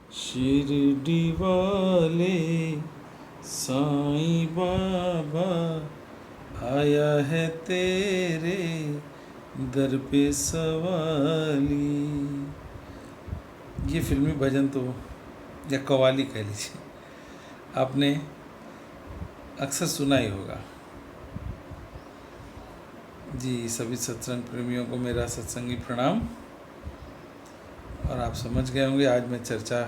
शिरडी वाले साईं बाबा आया है तेरे दर पे सवाली। ये फिल्मी भजन तो या कव्वाली कह लीजिए, आपने अक्सर सुना ही होगा। जी, सभी सत्संग प्रेमियों को मेरा सत्संगी प्रणाम। और आप समझ गए होंगे आज मैं चर्चा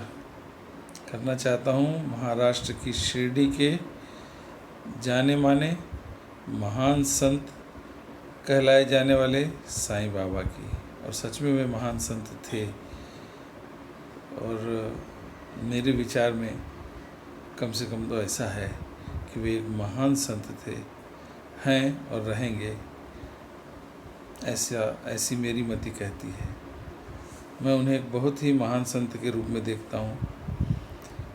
करना चाहता हूँ महाराष्ट्र की शिरडी के जाने माने महान संत कहलाए जाने वाले साईं बाबा की। और सच में वे महान संत थे, और मेरे विचार में कम से कम तो ऐसा है कि वे एक महान संत थे, हैं और रहेंगे, ऐसी मेरी मति कहती है। मैं उन्हें एक बहुत ही महान संत के रूप में देखता हूँ।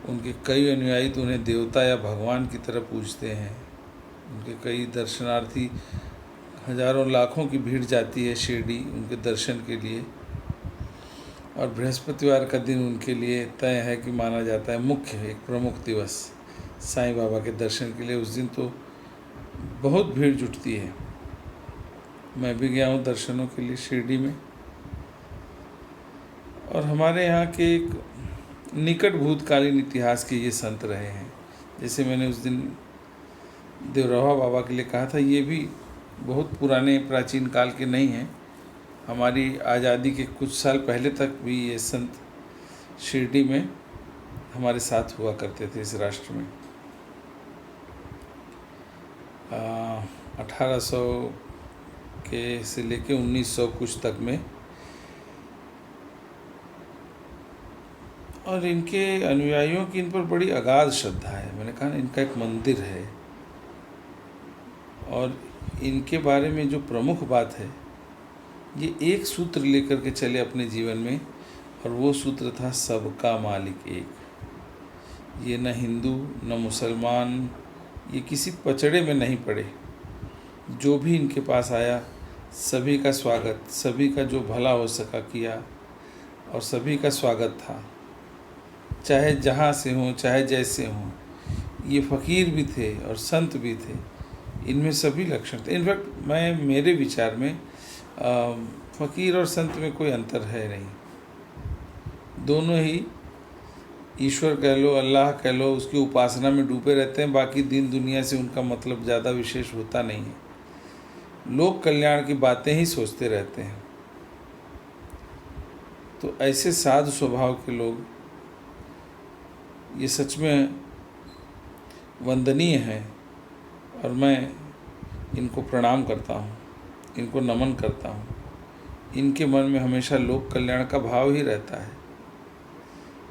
उनके कई अनुयायी तो उन्हें देवता या भगवान की तरह पूजते हैं। उनके कई दर्शनार्थी, हजारों लाखों की भीड़ जाती है शिरडी उनके दर्शन के लिए। और बृहस्पतिवार का दिन उनके लिए तय है कि माना जाता है मुख्य, एक प्रमुख दिवस साईं बाबा के दर्शन के लिए। उस दिन तो बहुत भीड़ जुटती है। मैं भी गया हूँ दर्शनों के लिए शिरडी में। और हमारे यहाँ के एक निकट भूतकालीन इतिहास के ये संत रहे हैं। जैसे मैंने उस दिन देवरहा बाबा के लिए कहा था, ये भी बहुत पुराने प्राचीन काल के नहीं हैं। हमारी आज़ादी के कुछ साल पहले तक भी ये संत शिरडी में हमारे साथ हुआ करते थे इस राष्ट्र में। 1800 के से लेके 1900 कुछ तक में। और इनके अनुयायियों की इन पर बड़ी अगाध श्रद्धा है। मैंने कहा ना, इनका एक मंदिर है। और इनके बारे में जो प्रमुख बात है, ये एक सूत्र लेकर के चले अपने जीवन में, और वो सूत्र था सबका मालिक एक। ये न हिंदू न मुसलमान, ये किसी पचड़े में नहीं पड़े। जो भी इनके पास आया सभी का स्वागत, सभी का जो भला हो सका किया, और सभी का स्वागत था, चाहे जहाँ से हों चाहे जैसे हों। ये फ़कीर भी थे और संत भी थे, इनमें सभी लक्षण थे। इनफैक्ट मेरे विचार में फ़कीर और संत में कोई अंतर है नहीं। दोनों ही ईश्वर कह लो, अल्लाह कह लो, उसकी उपासना में डूबे रहते हैं। बाकी दीन दुनिया से उनका मतलब ज़्यादा विशेष होता नहीं है। लोक कल्याण की बातें ही सोचते रहते हैं। तो ऐसे साधु स्वभाव के लोग ये सच में वंदनीय हैं, और मैं इनको प्रणाम करता हूँ, इनको नमन करता हूँ। इनके मन में हमेशा लोक कल्याण का भाव ही रहता है,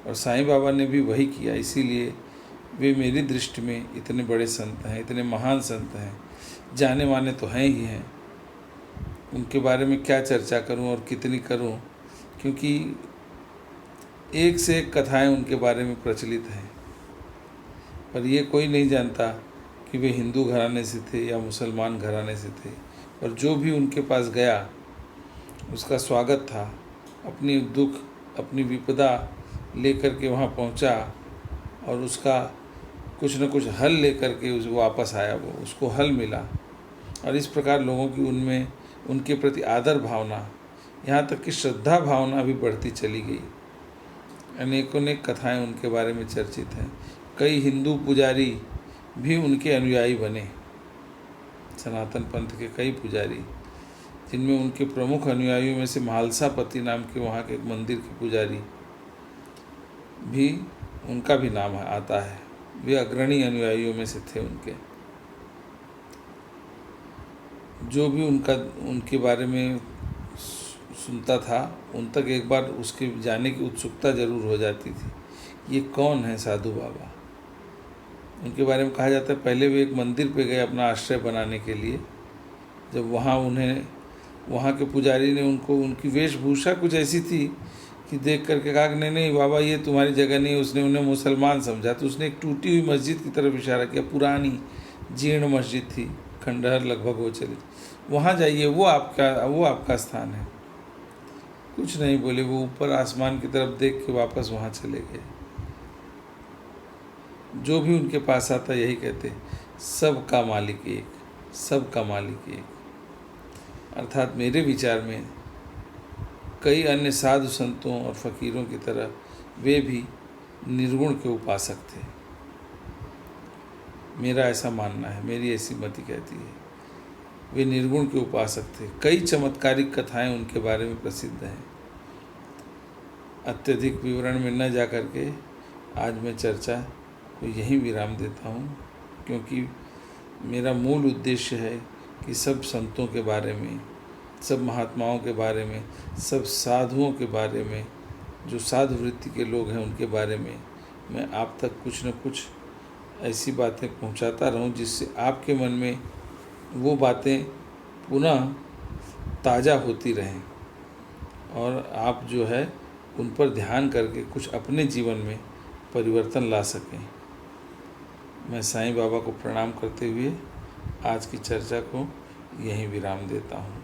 और साईं बाबा ने भी वही किया। इसीलिए वे मेरी दृष्टि में इतने बड़े संत हैं, इतने महान संत हैं, जाने माने तो हैं ही हैं। उनके बारे में क्या चर्चा करूं और कितनी करूं, क्योंकि एक से एक कथाएं उनके बारे में प्रचलित हैं। पर ये कोई नहीं जानता कि वे हिंदू घराने से थे या मुसलमान घराने से थे। और जो भी उनके पास गया उसका स्वागत था। अपनी दुख, अपनी विपदा लेकर के वहाँ पहुँचा, और उसका कुछ न कुछ हल लेकर के उस वापस आया, वो उसको हल मिला। और इस प्रकार लोगों की उनमें उनके प्रति आदर भावना, यहाँ तक कि श्रद्धा भावना भी बढ़ती चली गई। अनेकों अनेक कथाएं उनके बारे में चर्चित हैं। कई हिंदू पुजारी भी उनके अनुयायी बने, सनातन पंथ के कई पुजारी, जिनमें उनके प्रमुख अनुयायियों में से महालसापति नाम के वहाँ के एक मंदिर के पुजारी भी, उनका भी नाम आता है। वे अग्रणी अनुयायियों में से थे उनके। जो भी उनके बारे में सुनता था, उन तक एक बार उसके जाने की उत्सुकता जरूर हो जाती थी। ये कौन है साधु बाबा? उनके बारे में कहा जाता है पहले वे एक मंदिर पे गए अपना आश्रय बनाने के लिए। जब वहाँ के पुजारी ने उनकी वेशभूषा कुछ ऐसी थी कि देख करके कहा कि नहीं बाबा, ये तुम्हारी जगह नहीं। उसने उन्हें मुसलमान समझा, तो उसने एक टूटी हुई मस्जिद की तरफ इशारा किया। पुरानी जीर्ण मस्जिद थी, खंडहर लगभग हो चली। वहाँ जाइए, वो आपका स्थान है। कुछ नहीं बोले, वो ऊपर आसमान की तरफ देख के वापस वहाँ चले गए। जो भी उनके पास आता यही कहते, सबका मालिक एक, सबका मालिक एक। अर्थात मेरे विचार में कई अन्य साधु संतों और फकीरों की तरह वे भी निर्गुण के उपासक थे। मेरा ऐसा मानना है, मेरी ऐसी मति कहती है, वे निर्गुण के उपासक थे। कई चमत्कारिक कथाएं उनके बारे में प्रसिद्ध हैं। अत्यधिक विवरण में न जा कर के आज मैं चर्चा को यहीं विराम देता हूँ, क्योंकि मेरा मूल उद्देश्य है कि सब संतों के बारे में, सब महात्माओं के बारे में, सब साधुओं के बारे में, जो साधु वृत्ति के लोग हैं उनके बारे में मैं आप तक कुछ न कुछ ऐसी बातें पहुंचाता रहूं जिससे आपके मन में वो बातें पुनः ताज़ा होती रहें और आप जो है उन पर ध्यान करके कुछ अपने जीवन में परिवर्तन ला सकें। मैं साईं बाबा को प्रणाम करते हुए आज की चर्चा को यहीं विराम देता हूँ।